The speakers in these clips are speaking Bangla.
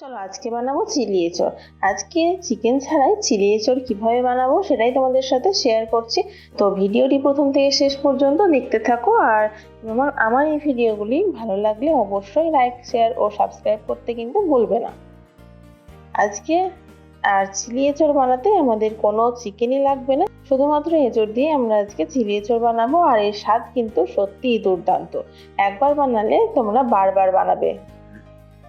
চলো আজকে বানাবো চিলি এঁচড়। আজকে চিকেন ছাড়াই চিলি এঁচড় কিভাবে বানাবো সেটাই তোমাদের সাথে শেয়ার করছি। তো ভিডিওটি প্রথম থেকে শেষ পর্যন্ত দেখতে থাকো। আর আমার এই ভিডিওগুলি ভালো লাগলে অবশ্যই লাইক, শেয়ার ও সাবস্ক্রাইব করতে কিন্তু ভুলবে না। আজকে আর চিলি এঁচড় বানাতে আমাদের কোনো চিকেনই লাগবে না, শুধুমাত্র এঁচড় দিয়ে আমরা আজকে চিলি এঁচড় বানাবো। আর এর স্বাদ কিন্তু সত্যিই দুর্দান্ত, একবার বানালে তোমরা বারবার বানাবে।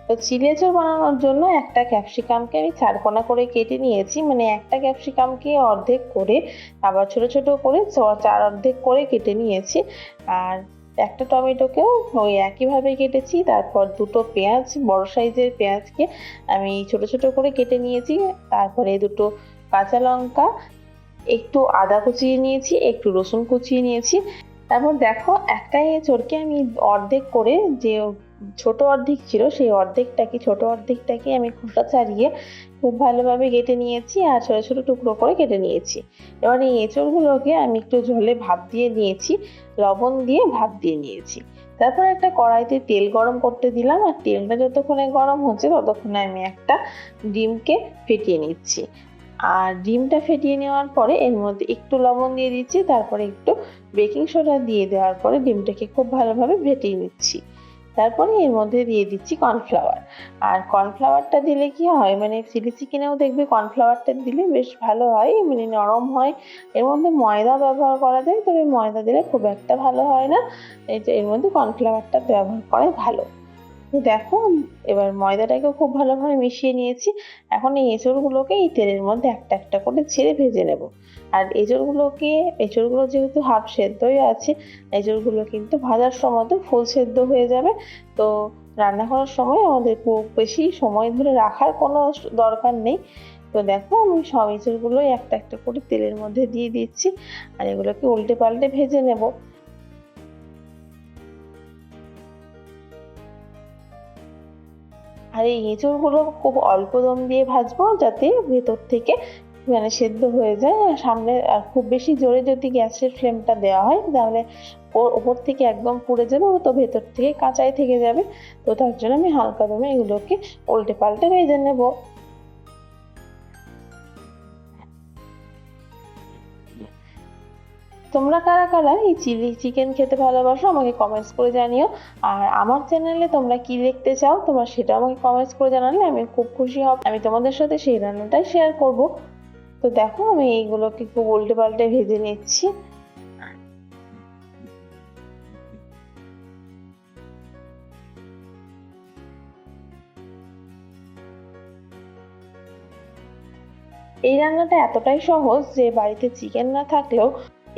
তো চিলি এঁচড় বানানোর জন্য একটা ক্যাপসিকামকে আমি চারকোনা করে কেটে নিয়েছি, মানে একটা ক্যাপসিকামকে অর্ধেক করে আবার ছোট ছোট করে চার অর্ধেক করে কেটে নিয়েছি। আর একটা টমেটোকেও ওই একইভাবে কেটেছি। তারপর দুটো পেঁয়াজ, বড় সাইজের পেঁয়াজকে আমি ছোট ছোট করে কেটে নিয়েছি। তারপরে দুটো কাঁচা লঙ্কা, একটু আদা কুচিয়ে নিয়েছি, একটু রসুন কুচিয়ে নিয়েছি। তারপর দেখো একটা এঁচড়কে আমি অর্ধেক করে, যে ছোট অর্ধেক ছিল সেই ছোট অর্ধেকটাকে আমি খোসা ছাড়িয়ে খুব ভালোভাবে কেটে নিয়েছি আর ছোট ছোট টুকরো করে কেটে নিয়েছি। এবার এই এঁচড়গুলোকে আমি একটু ঝোলে ভাপ দিয়ে নিয়েছি, লবণ দিয়ে ভাপ দিয়ে নিয়েছি। তারপর একটা কড়াইতে তেল গরম করতে দিলাম, আর তেলটা যতক্ষণে গরম হচ্ছে ততক্ষণে আমি একটা ডিমকে ফেটিয়ে নিচ্ছি। আর ডিমটা ফেটিয়ে নেওয়ার পরে এর মধ্যে একটু লবণ দিয়ে দিচ্ছি, তারপরে একটু বেকিং সোডা দিয়ে দেওয়ার পরে ডিমটাকে খুব ভালোভাবে ফেটিয়ে নিচ্ছি। তারপরে এর মধ্যে দিয়ে দিচ্ছি কর্নফ্লাওয়ার। আর কর্নফ্লাওয়ারটা দিলে কি হয়, মানে চিলি চিকেনেও দেখবে কর্নফ্লাওয়ারটা দিলে বেশ ভালো হয়, মানে নরম হয়। এর মধ্যে ময়দা ব্যবহার করা যায়, তবে ময়দা দিলে খুব একটা ভালো হয় না। এর মধ্যে কর্নফ্লাওয়ারটা ব্যবহার করাই ভালো। দেখো এবার ময়দাটাকে খুব ভালোভাবে মিশিয়ে নিয়েছি। এখন এই এঁচড়গুলোকে এই তেলের মধ্যে একটা একটা করে ছেড়ে ভেজে নেব। আর এঁচড়গুলো যেহেতু হাফ সেদ্ধই আছে, এঁচড়গুলো কিন্তু ভাজার সময় তো ফুল সেদ্ধ হয়ে যাবে। তো রান্না করার সময় আমাদের খুব বেশি সময় ধরে রাখার কোনো দরকার নেই। তো দেখো আমি সব এঁচড়গুলোই একটা একটা করে তেলের মধ্যে দিয়ে দিচ্ছি, আর এগুলোকে উল্টে পাল্টে ভেজে নেব। আর এই এঁচড়গুলো খুব অল্প দম দিয়ে ভাজবো, যাতে ভেতর থেকে মানে সেদ্ধ হয়ে যায়। আর সামনে আর খুব বেশি জোরে যদি গ্যাসের ফ্লেমটা দেওয়া হয় তাহলে ওপর থেকে একদম পুড়ে যাবে, তো ভেতর থেকে কাঁচাই থেকে যাবে। তো তার জন্য আমি হালকা দমে এগুলোকে উল্টে পাল্টে ভেজে নেব। তোমরা কারা কারা এই চিলি চিকেন খেতে ভালোবাসো আমাকে কমেন্টস করে জানিও। আর আমার চ্যানেলে তোমরা কি দেখতে চাও তোমরা সেটা আমাকে কমেন্টস করে জানালে আমি খুব খুশি হব, আমি তোমাদের সাথে সেই রান্নাটাই শেয়ার করব। তো দেখো আমি এইগুলোকে খুব উল্টে পাল্টে ভেজে নিচ্ছি। এই রান্নাটা এতটাই সহজ যে বাড়িতে চিকেন না থাকলেও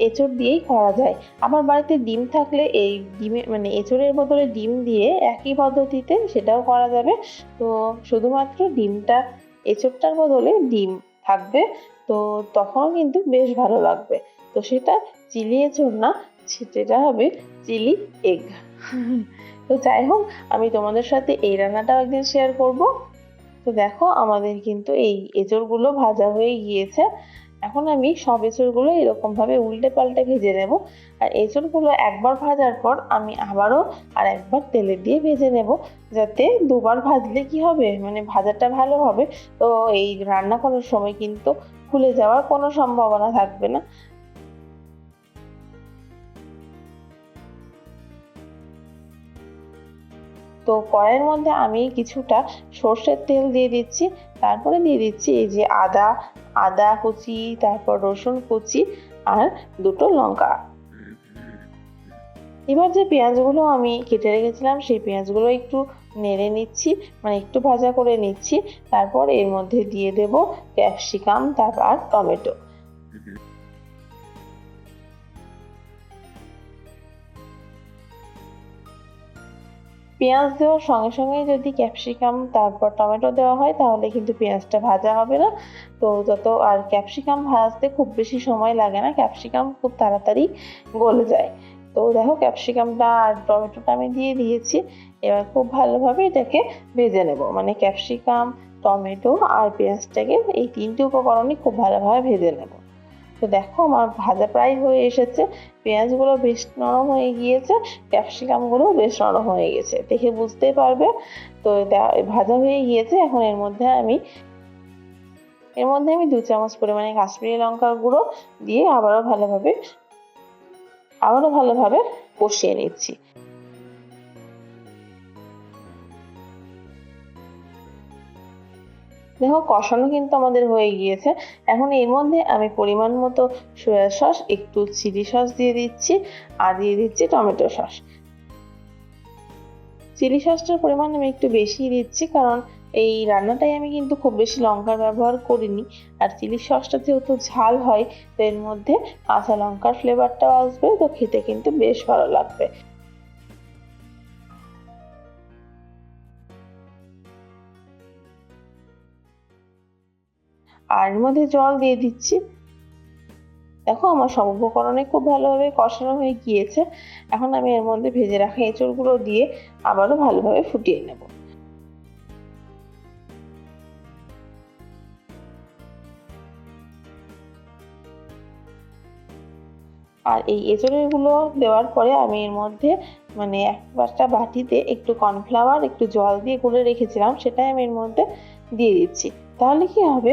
এঁচড় দিয়েই করা যায়। আমার বাড়িতে ডিম থাকলে এই ডিমে মানে এঁচড়ের বদলে ডিম দিয়ে একই পদ্ধতিতে সেটাও করা যাবে। তো শুধুমাত্র ডিমটা, এঁচড়টার বদলে ডিম থাকবে, তো তখনও কিন্তু বেশ ভালো লাগবে। তো সেটা চিলি এঁচড় না, সেটা হবে চিলি এগ। তো যাই হোক, আমি তোমাদের সাথে এই রান্নাটাও একদিন শেয়ার করব। তো দেখো আমাদের কিন্তু এই এঁচড়গুলো ভাজা হয়ে গিয়েছে। এখন আমি সব এঁচড়গুলো এরকম ভাবে উল্টে পাল্টে ভেজে নেব। আর এঁচড়গুলো একবার ভাজার পর আমি আবারও আর একবার তেলে দিয়ে ভেজে নেব, যাতে দুবার ভাজলে কি হবে, মানে ভাজাটা ভালো হবে। তো এই রান্না করার সময় কিন্তু খুলে যাওয়ার কোনো সম্ভাবনা থাকবে না। তো কড়াইয়ের মধ্যে আমি কিছুটা সর্ষের তেল দিয়ে দিচ্ছি। তারপরে দিয়ে দিচ্ছি এই যে আদা আদা কুচি, তারপর রসুন কুচি, আর দুটো লঙ্কা। এবার যে পেঁয়াজগুলো আমি কেটে রেখেছিলাম সেই পেঁয়াজগুলো একটু নেড়ে নিচ্ছি, মানে একটু ভাজা করে নিচ্ছি। তারপর এর মধ্যে দিয়ে দেব ক্যাপসিকাম, তারপর আর টমেটো। পেঁয়াজ দেওয়ার সঙ্গে সঙ্গে যদি ক্যাপসিকাম তারপর টমেটো দেওয়া হয় তাহলে কিন্তু পেঁয়াজটা ভাজা হবে না। তো আর ক্যাপসিকাম ভাজতে খুব বেশি সময় লাগে না, ক্যাপসিকাম খুব তাড়াতাড়ি গলে যায়। তো দেখো ক্যাপসিকামটা আর টমেটোটা আমি দিয়ে দিয়েছি। এবার খুব ভালোভাবে এটাকে ভেজে নেব, মানে ক্যাপসিকাম, টমেটো আর পেঁয়াজটাকে এই তিনটে উপকরণই খুব ভালোভাবে ভেজে নেব। তো দেখো আমার ভাজা প্রায় হয়ে এসেছে, পেঁয়াজগুলো বেশ নরম হয়ে গিয়েছে, ক্যাপসিকামগুলো বেশ নরম হয়ে গেছে, দেখে বুঝতেই পারবে। তো ভাজা হয়ে গিয়েছে। এখন এর মধ্যে আমি 2 চামচ পরিমাণে কাশ্মীরি লঙ্কার গুঁড়ো দিয়ে আবারও ভালোভাবে কষিয়ে নিচ্ছি। দেখো কষানো কিন্তু আমাদের হয়ে গিয়েছে। এখন এর মধ্যে আমি পরিমাণ মতো সয়া সস, একটু চিলি সস দিয়ে দিচ্ছি, আর দিয়ে দিচ্ছি টমেটো সস। চিলি সসটার পরিমাণ আমি একটু বেশি দিচ্ছি, কারণ এই রান্নাটাই আমি কিন্তু খুব বেশি লঙ্কার ব্যবহার করিনি। আর চিলি সসটা যেহেতু ঝাল হয়, তো এর মধ্যে কাঁচা লঙ্কার ফ্লেভারটাও আসবে, তো খেতে কিন্তু বেশ ভালো লাগবে। আর এর মধ্যে জল দিয়ে দিচ্ছি। দেখো আমার সব উপকরণে খুব ভালোভাবে কষানো হয়ে গিয়েছে। এখন আমি এর মধ্যে ভেজে রাখা এঁচড়গুলো দিয়ে আবারও ভালোভাবে ফুটিয়ে নেব। আর এই এঁচড়গুলো দেওয়ার পরে আমি এর মধ্যে একটা বাটিতে একটু কর্নফ্লাওয়ার, একটু জল দিয়ে গুলে রেখেছিলাম, সেটাই আমি এর মধ্যে দিয়ে দিচ্ছি। তাহলে কি হবে,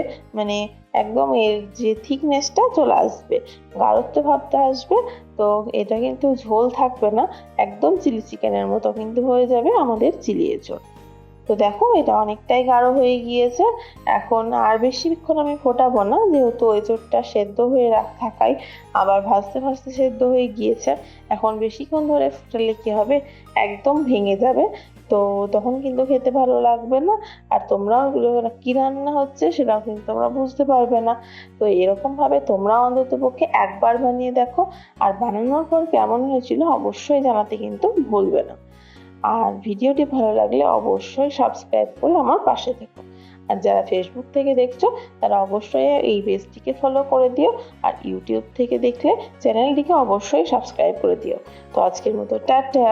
একদম এর যে থিকনেসটা চলে আসবে, গাঢ়ত্ব ভাবটা আসবে। তো এটা কিন্তু ঝোল থাকবে না, একদম চিলি চিকেনের মতো কিন্তু হয়ে যাবে আমাদের চিলি এঁচড়। তো দেখো এটা অনেকটাই গাঢ় হয়ে গিয়েছে। এখন আর বেশিক্ষণ আমি ফোটাবো না, যেহেতু এঁচড়টা সেদ্ধ হয়ে থাকায় আবার ভাজতে ভাজতে সেদ্ধ হয়ে গিয়েছে। এখন বেশিক্ষণ ধরে ফোটালে কি হবে, একদম ভেঙে যাবে, তো তখন কিন্তু খেতে ভালো লাগবে না। আর তোমরাও কি রান্না হচ্ছে সেটাও কিন্তু তোমরা বুঝতে পারবে না। তো এরকম ভাবে তোমরাও অন্তত পক্ষে একবার বানিয়ে দেখো, আর বানানোর পর কেমন হয়েছিল অবশ্যই জানাতে কিন্তু ভুলবে না। আর ভিডিওটি ভালো লাগলে অবশ্যই সাবস্ক্রাইব করে আমার পাশে থেকো। আর যারা ফেসবুক থেকে দেখছো তারা অবশ্যই এই পেজটিকে ফলো করে দিও, আর ইউটিউব থেকে দেখলে চ্যানেলটিকে অবশ্যই সাবস্ক্রাইব করে দিও। তো আজকের মতো টাটা।